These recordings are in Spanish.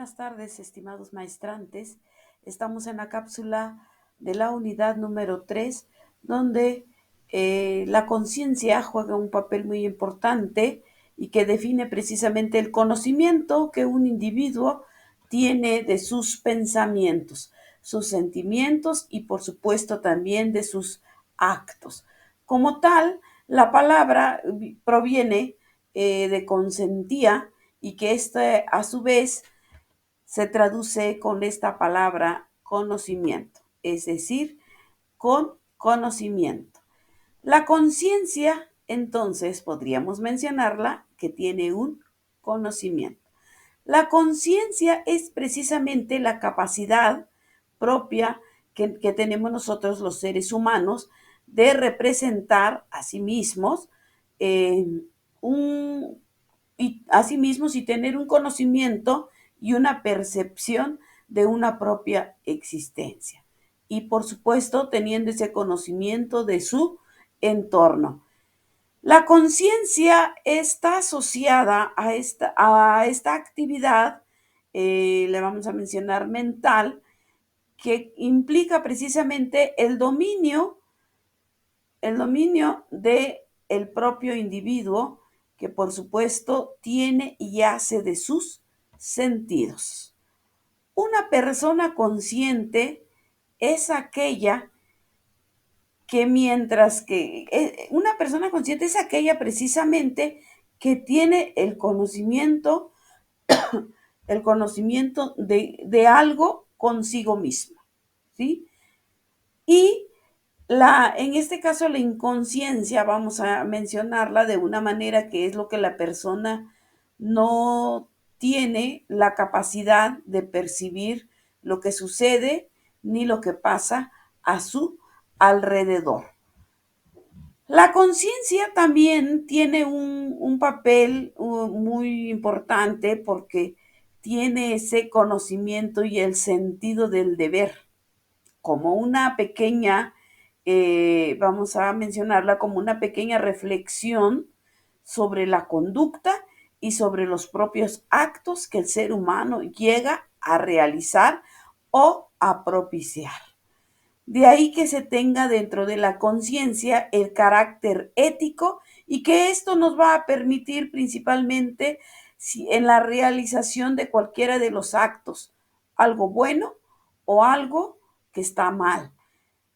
buenas tardes, estimados maestrantes. Estamos en la cápsula de la unidad número 3, donde la conciencia juega un papel muy importante y que define precisamente el conocimiento que un individuo tiene de sus pensamientos, sus sentimientos y por supuesto también de sus actos. Como tal, la palabra proviene de consentía y que este a su vez se traduce con esta palabra conocimiento, es decir, con conocimiento. La conciencia, entonces, podríamos mencionarla que tiene un conocimiento. La conciencia es precisamente la capacidad propia que tenemos nosotros los seres humanos de representar a sí mismos eh, un, y a sí mismos y tener un conocimiento y una percepción de una propia existencia. Y por supuesto, teniendo ese conocimiento de su entorno. La conciencia está asociada a esta actividad, le vamos a mencionar mental, que implica precisamente el dominio de el propio individuo, que por supuesto tiene y hace de sus sentidos. Una persona consciente es aquella que mientras que una persona consciente es aquella precisamente que tiene el conocimiento de algo consigo misma, ¿sí? Y en este caso, la inconsciencia, vamos a mencionarla de una manera que es lo que la persona no tiene la capacidad de percibir lo que sucede ni lo que pasa a su alrededor. La conciencia también tiene un papel muy importante porque tiene ese conocimiento y el sentido del deber, como una pequeña, vamos a mencionarla como una pequeña reflexión sobre la conducta y sobre los propios actos que el ser humano llega a realizar o a propiciar. De ahí que se tenga dentro de la conciencia el carácter ético y que esto nos va a permitir principalmente en la realización de cualquiera de los actos, algo bueno o algo que está mal.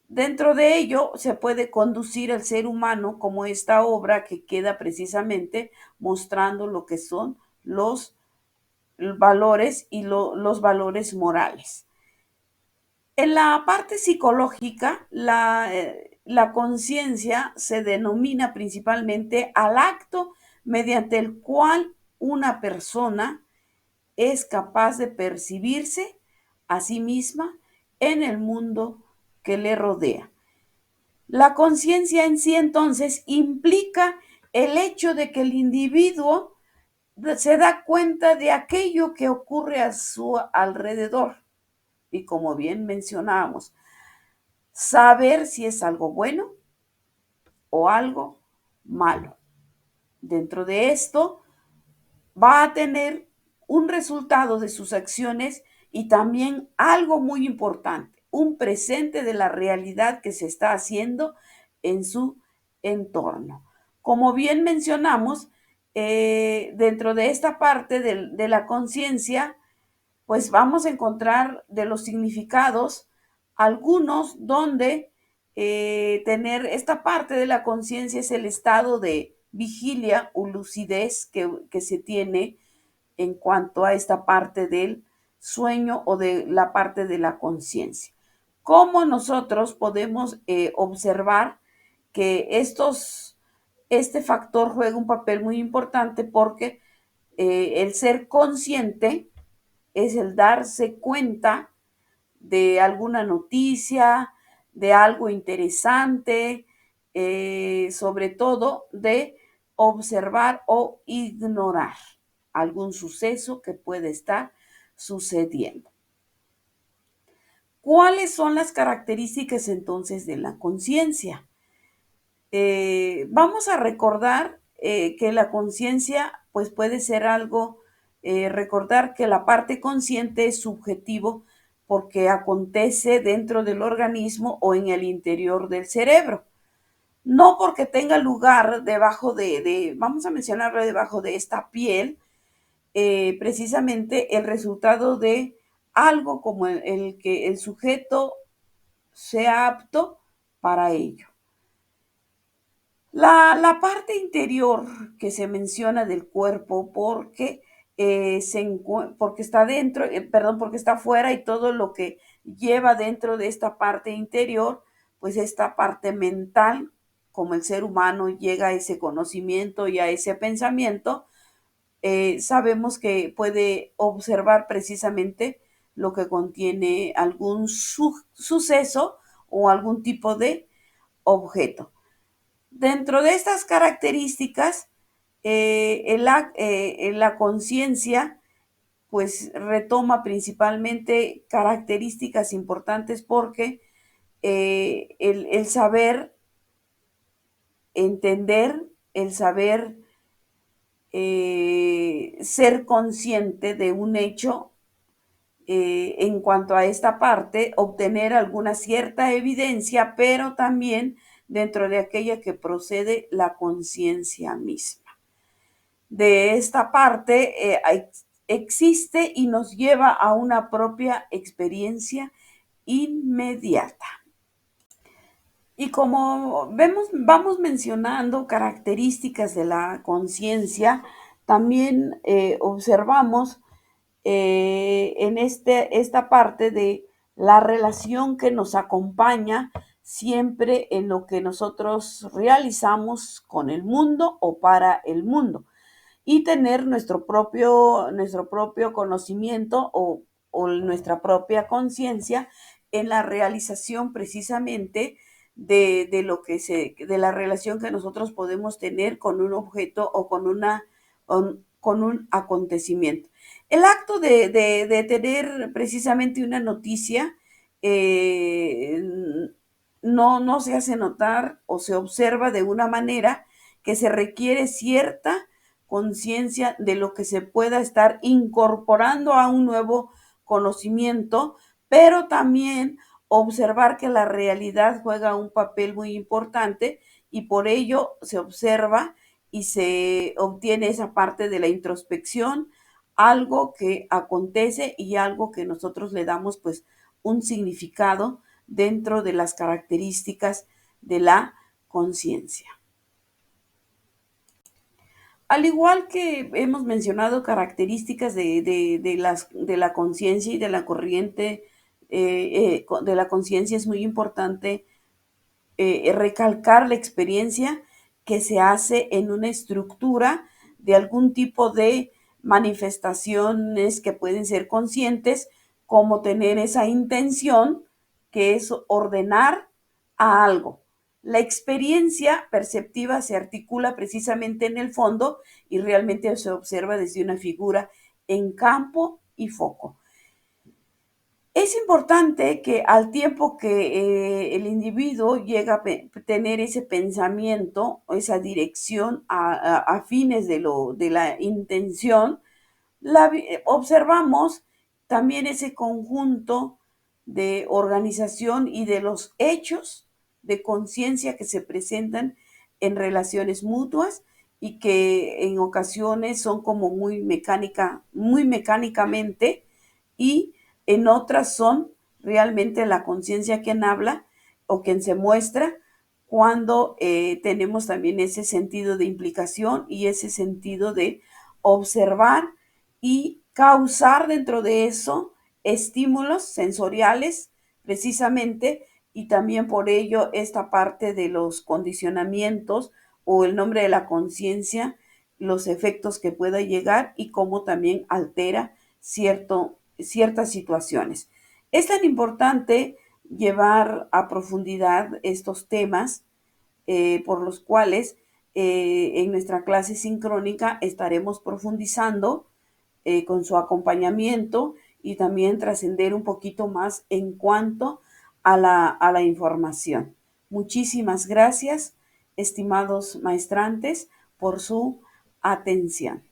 Dentro de ello se puede conducir al ser humano como esta obra que queda precisamente mostrando lo que son los valores y los valores morales. En la parte psicológica, la conciencia se denomina principalmente al acto mediante el cual una persona es capaz de percibirse a sí misma en el mundo que le rodea. La conciencia en sí entonces implica el hecho de que el individuo se da cuenta de aquello que ocurre a su alrededor. Y como bien mencionábamos, saber si es algo bueno o algo malo. Dentro de esto va a tener un resultado de sus acciones y también algo muy importante, un presente de la realidad que se está haciendo en su entorno. Como bien mencionamos, dentro de esta parte de la conciencia, pues vamos a encontrar de los significados algunos donde tener esta parte de la conciencia es el estado de vigilia o lucidez que se tiene en cuanto a esta parte del sueño o de la parte de la conciencia. ¿Cómo nosotros podemos observar que este factor juega un papel muy importante? Porque el ser consciente es el darse cuenta de alguna noticia, de algo interesante, sobre todo de observar o ignorar algún suceso que puede estar sucediendo. ¿Cuáles son las características entonces de la conciencia? Vamos a recordar que la conciencia pues puede ser algo recordar que la parte consciente es subjetivo porque acontece dentro del organismo o en el interior del cerebro. No porque tenga lugar debajo vamos a mencionarlo, debajo de esta piel, precisamente el resultado de algo como el que el sujeto sea apto para ello. La parte interior que se menciona del cuerpo porque, porque está dentro, perdón, porque está afuera y todo lo que lleva dentro de esta parte interior, pues esta parte mental, como el ser humano llega a ese conocimiento y a ese pensamiento, sabemos que puede observar precisamente lo que contiene algún suceso o algún tipo de objeto. Dentro de estas características, la conciencia pues retoma principalmente características importantes porque el saber entender, el saber ser consciente de un hecho en cuanto a esta parte, obtener alguna cierta evidencia, pero también dentro de aquella que procede la conciencia misma. De esta parte existe y nos lleva a una propia experiencia inmediata. Y como vemos, vamos mencionando características de la conciencia, también observamos en esta parte de la relación que nos acompaña siempre en lo que nosotros realizamos con el mundo o para el mundo y tener nuestro propio conocimiento o nuestra propia conciencia en la realización precisamente de la relación que nosotros podemos tener con un objeto o con un acontecimiento. El acto de tener precisamente una noticia eh, no se hace notar o se observa de una manera que se requiere cierta conciencia de lo que se pueda estar incorporando a un nuevo conocimiento, pero también observar que la realidad juega un papel muy importante y por ello se observa y se obtiene esa parte de la introspección, algo que acontece y algo que nosotros le damos pues un significado dentro de las características de la conciencia. Al igual que hemos mencionado características de la conciencia y de la corriente de la conciencia, es muy importante recalcar la experiencia que se hace en una estructura de algún tipo de manifestaciones que pueden ser conscientes, como tener esa intención que es ordenar a algo. La experiencia perceptiva se articula precisamente en el fondo y realmente se observa desde una figura en campo y foco. Es importante que al tiempo que el individuo llega a tener ese pensamiento, esa dirección a fines de la intención, observamos también ese conjunto de organización y de los hechos de conciencia que se presentan en relaciones mutuas y que en ocasiones son como muy mecánicamente y en otras son realmente la conciencia quien habla o quien se muestra cuando tenemos también ese sentido de implicación y ese sentido de observar y causar dentro de eso estímulos sensoriales precisamente y también por ello esta parte de los condicionamientos o el nombre de la conciencia, los efectos que pueda llegar y cómo también altera ciertas situaciones. Es tan importante llevar a profundidad estos temas por los cuales en nuestra clase sincrónica estaremos profundizando con su acompañamiento y también trascender un poquito más en cuanto a la información. Muchísimas gracias, estimados maestrantes, por su atención.